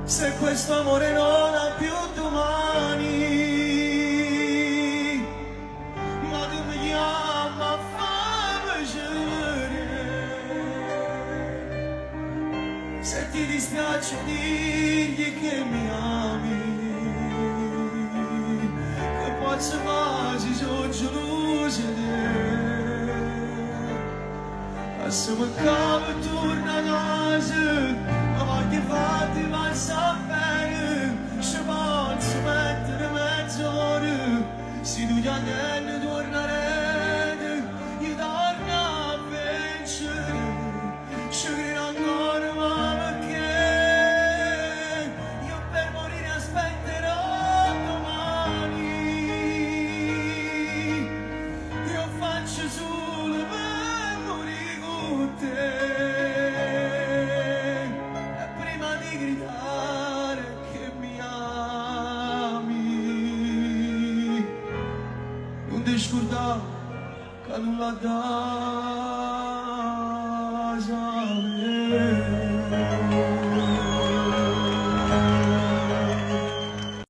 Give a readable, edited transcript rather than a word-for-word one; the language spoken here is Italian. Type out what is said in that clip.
Se questo amore non ha più domani, ma tu mi chiami a farmi piacere. Se ti dispiace digli che mi ami, che posso fare se sono gelosa di te. Se mi cavo e torno a casa, ma voglio farti passare bene, se posso mettere mezz'ora, se tu già ne tornerete, io torno a vincere, ci credo ancora ma perché, io per morire aspetterò domani, io faccio solo per morire con te. Non ti scordare che non la dà.